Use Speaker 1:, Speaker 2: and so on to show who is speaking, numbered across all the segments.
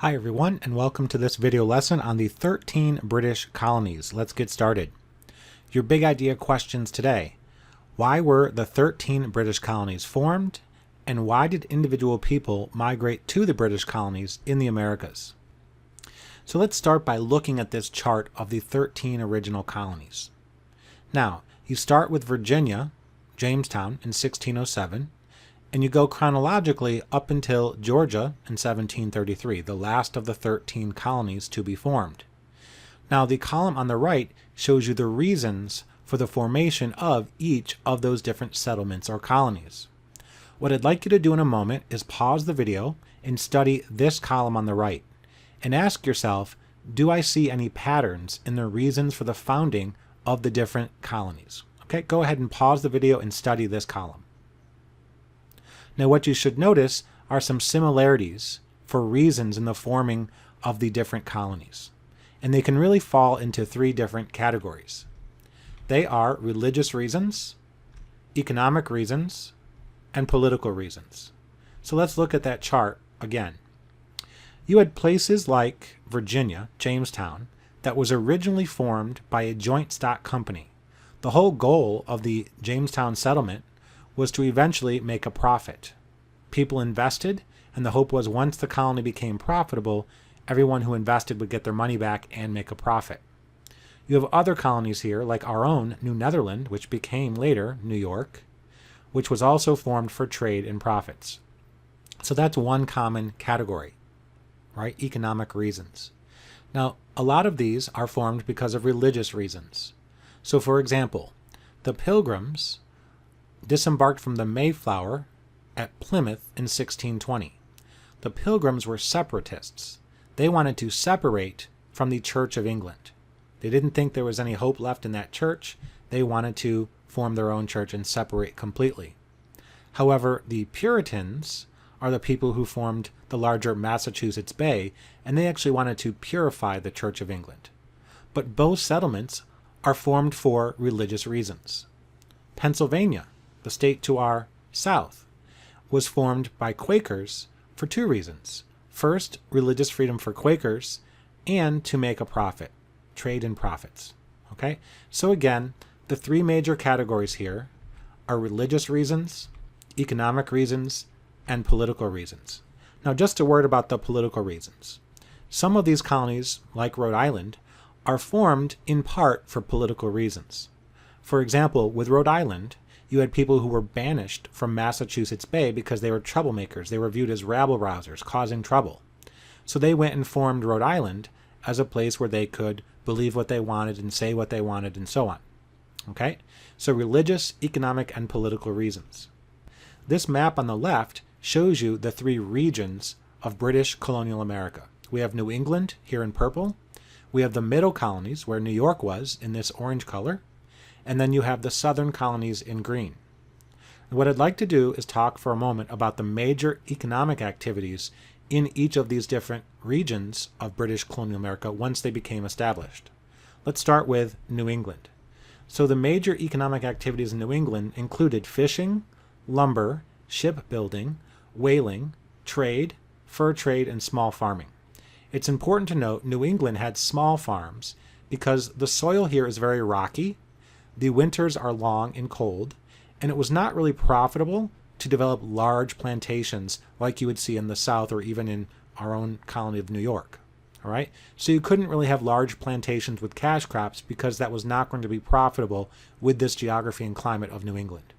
Speaker 1: Hi everyone, and welcome to this video lesson on the 13 British colonies. Let's get started. Your big idea questions today. Why were the 13 British colonies formed, and why did individual people migrate to the British colonies in the Americas? So let's start by looking at this chart of the 13 original colonies. Now, you start with Virginia, Jamestown in 1607, and you go chronologically up until Georgia in 1733, the last of the 13 colonies to be formed. Now, the column on the right shows you the reasons for the formation of each of those different settlements or colonies. What I'd like you to do in a moment is pause the video and study this column on the right and ask yourself, do I see any patterns in the reasons for the founding of the different colonies? Okay, go ahead and pause the video and study this column. Now, what you should notice are some similarities for reasons in the forming of the different colonies. And they can really fall into three different categories. They are religious reasons, economic reasons, and political reasons. So let's look at that chart again. You had places like Virginia, Jamestown, that was originally formed by a joint stock company. The whole goal of the Jamestown settlement was to eventually make a profit. People invested, and the hope was once the colony became profitable, everyone who invested would get their money back and make a profit. You have other colonies here, like our own New Netherland, which became later New York, which was also formed for trade and profits. So that's one common category, right? Economic reasons. Now, a lot of these are formed because of religious reasons. So, for example, the Pilgrims disembarked from the Mayflower at Plymouth in 1620. The Pilgrims were separatists. They wanted to separate from the Church of England. They didn't think there was any hope left in that church. They wanted to form their own church and separate completely. However, the Puritans are the people who formed the larger Massachusetts Bay, and they actually wanted to purify the Church of England. But both settlements are formed for religious reasons. Pennsylvania, the state to our south, was formed by Quakers for two reasons. First, religious freedom for Quakers, and to make a profit, trade and profits. Okay? So again, the three major categories here are religious reasons, economic reasons, and political reasons. Now, just a word about the political reasons. Some of these colonies, like Rhode Island, are formed in part for political reasons. For example, with Rhode Island, you had people who were banished from Massachusetts Bay because they were troublemakers. They were viewed as rabble-rousers, causing trouble. So they went and formed Rhode Island as a place where they could believe what they wanted and say what they wanted and so on. Okay? So religious, economic, and political reasons. This map on the left shows you the three regions of British colonial America. We have New England here in purple. We have the middle colonies, where New York was, in this orange color. And then you have the southern colonies in green. And what I'd like to do is talk for a moment about the major economic activities in each of these different regions of British colonial America once they became established. Let's start with New England. So the major economic activities in New England included fishing, lumber, shipbuilding, whaling, trade, fur trade, and small farming. It's important to note New England had small farms because the soil here is very rocky. The winters are long and cold, and it was not really profitable to develop large plantations like you would see in the South or even in our own colony of New York. All right? So you couldn't really have large plantations with cash crops because that was not going to be profitable with this geography and climate of New England.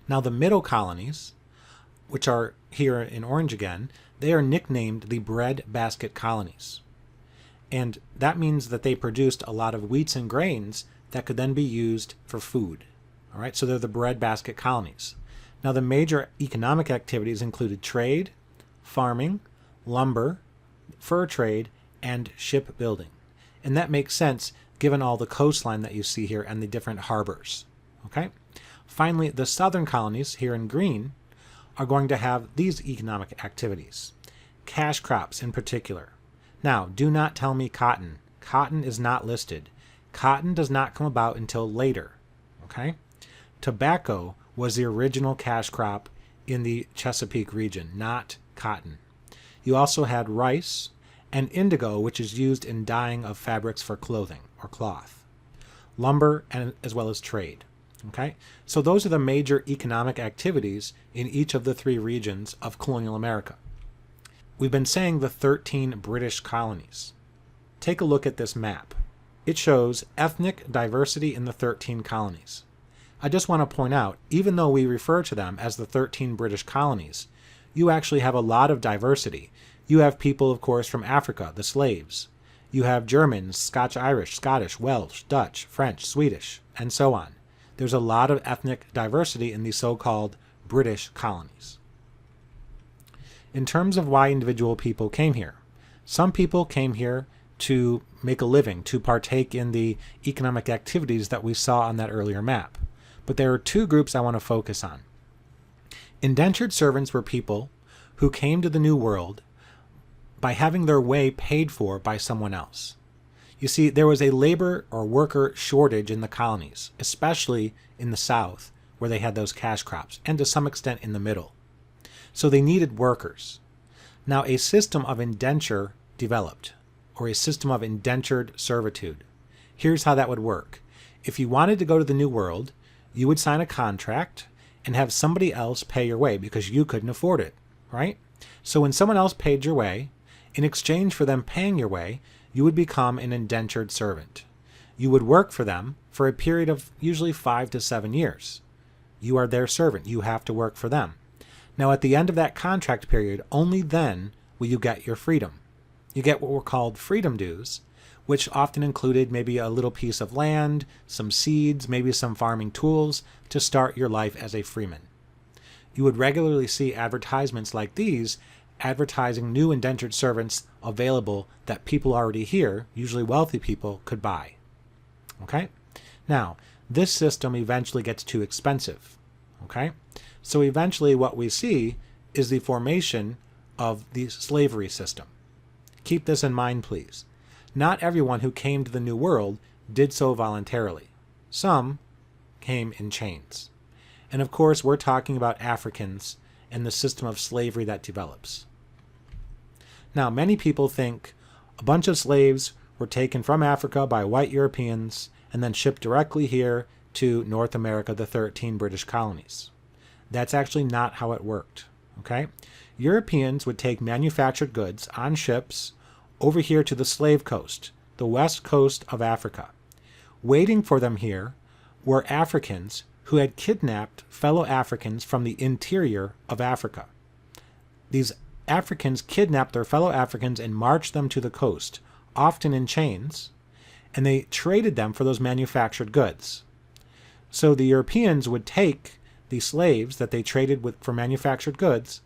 Speaker 1: Now the middle colonies, which are here in orange again, they are nicknamed the bread-basket colonies. And that means that they produced a lot of wheats and grains that could then be used for food. All right, so they're the breadbasket colonies. Now, the major economic activities included trade, farming, lumber, fur trade, and shipbuilding. And that makes sense given all the coastline that you see here and the different harbors. Okay? Finally, the southern colonies here in green are going to have these economic activities. Cash crops in particular. Now, do not tell me cotton. Cotton is not listed. Cotton does not come about until later, okay? Tobacco was the original cash crop in the Chesapeake region, not cotton. You also had rice and indigo, which is used in dyeing of fabrics for clothing or cloth, lumber, and as well as trade. Okay, so those are the major economic activities in each of the three regions of colonial America. We've been saying the 13 British colonies. Take a look at this map. It shows ethnic diversity in the 13 colonies. I just want to point out, even though we refer to them as the 13 British colonies, you actually have a lot of diversity. You have people, of course, from Africa, the slaves. You have Germans, Scotch-Irish, Scottish, Welsh, Dutch, French, Swedish, and so on. There's a lot of ethnic diversity in these so-called British colonies. In terms of why individual people came here, some people came here to make a living, to partake in the economic activities that we saw on that earlier map. But there are two groups I want to focus on. Indentured servants were people who came to the New World by having their way paid for by someone else. You see, there was a labor or worker shortage in the colonies, especially in the South, where they had those cash crops, and to some extent in the middle. So they needed workers. Now, a system of indenture developed, or a system of indentured servitude. Here's how that would work. If you wanted to go to the New World, you would sign a contract and have somebody else pay your way because you couldn't afford it, right? So when someone else paid your way, in exchange for them paying your way, you would become an indentured servant. You would work for them for a period of usually 5 to 7 years. You are their servant. You have to work for them. Now, at the end of that contract period, only then will you get your freedom. You get what were called freedom dues, which often included maybe a little piece of land, some seeds, maybe some farming tools to start your life as a freeman. You would regularly see advertisements like these advertising new indentured servants available that people already here, usually wealthy people, could buy. Okay? Now, this system eventually gets too expensive. Okay? So eventually what we see is the formation of the slavery system. Keep this in mind, please. Not everyone who came to the New World did so voluntarily. Some came in chains. And of course, we're talking about Africans and the system of slavery that develops. Now, many people think a bunch of slaves were taken from Africa by white Europeans and then shipped directly here to North America, the 13 British colonies. That's actually not how it worked. Okay? Europeans would take manufactured goods on ships over here to the slave coast, the west coast of Africa. Waiting for them here were Africans who had kidnapped fellow Africans from the interior of Africa. These Africans kidnapped their fellow Africans and marched them to the coast, often in chains, and they traded them for those manufactured goods. So the Europeans would take the slaves that they traded with for manufactured goods,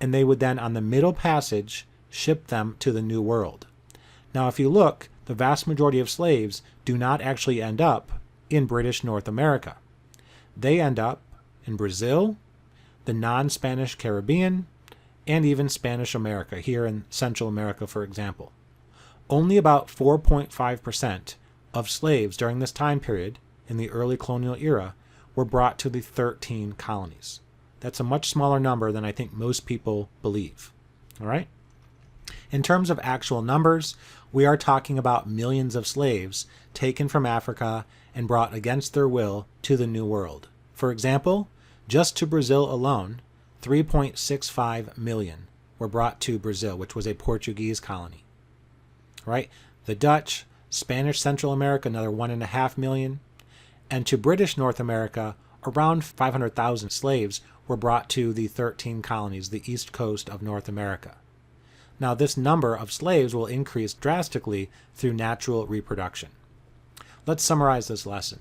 Speaker 1: and they would then, on the Middle Passage, ship them to the New World. Now, if you look, the vast majority of slaves do not actually end up in British North America. They end up in Brazil, the non-Spanish Caribbean, and even Spanish America, here in Central America, for example. Only about 4.5% of slaves during this time period, in the early colonial era, were brought to the 13 colonies. That's a much smaller number than I think most people believe. All right? In terms of actual numbers, we are talking about millions of slaves taken from Africa and brought against their will to the New World. For example, just to Brazil alone, 3.65 million were brought to Brazil, which was a Portuguese colony. Right? The Dutch, Spanish Central America, another 1.5 million. And to British North America, around 500,000 slaves were brought to the 13 colonies, the east coast of North America. Now, this number of slaves will increase drastically through natural reproduction. Let's summarize this lesson.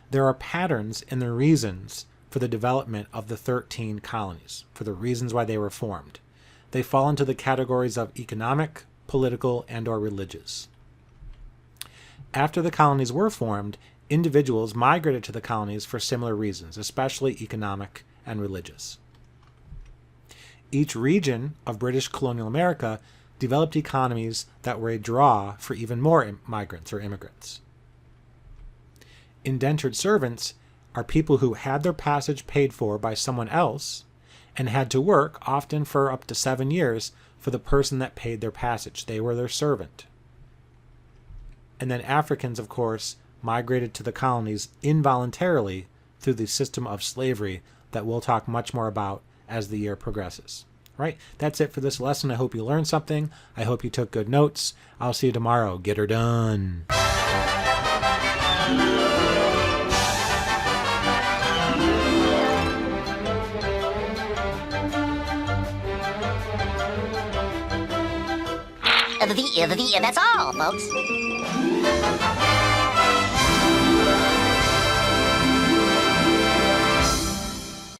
Speaker 1: There are patterns in the reasons for the development of the 13 colonies, for the reasons why they were formed. They fall into the categories of economic, political, and/or religious. After the colonies were formed, individuals migrated to the colonies for similar reasons, especially economic and religious. Each region of British colonial America developed economies that were a draw for even more migrants or immigrants. Indentured servants are people who had their passage paid for by someone else and had to work, often for up to 7 years, for the person that paid their passage. They were their servant. And then Africans, of course, migrated to the colonies involuntarily through the system of slavery that we'll talk much more about as the year progresses. Right? That's it for this lesson. I hope you learned something. I hope you took good notes. I'll see you tomorrow. Get her done.
Speaker 2: That's all, folks.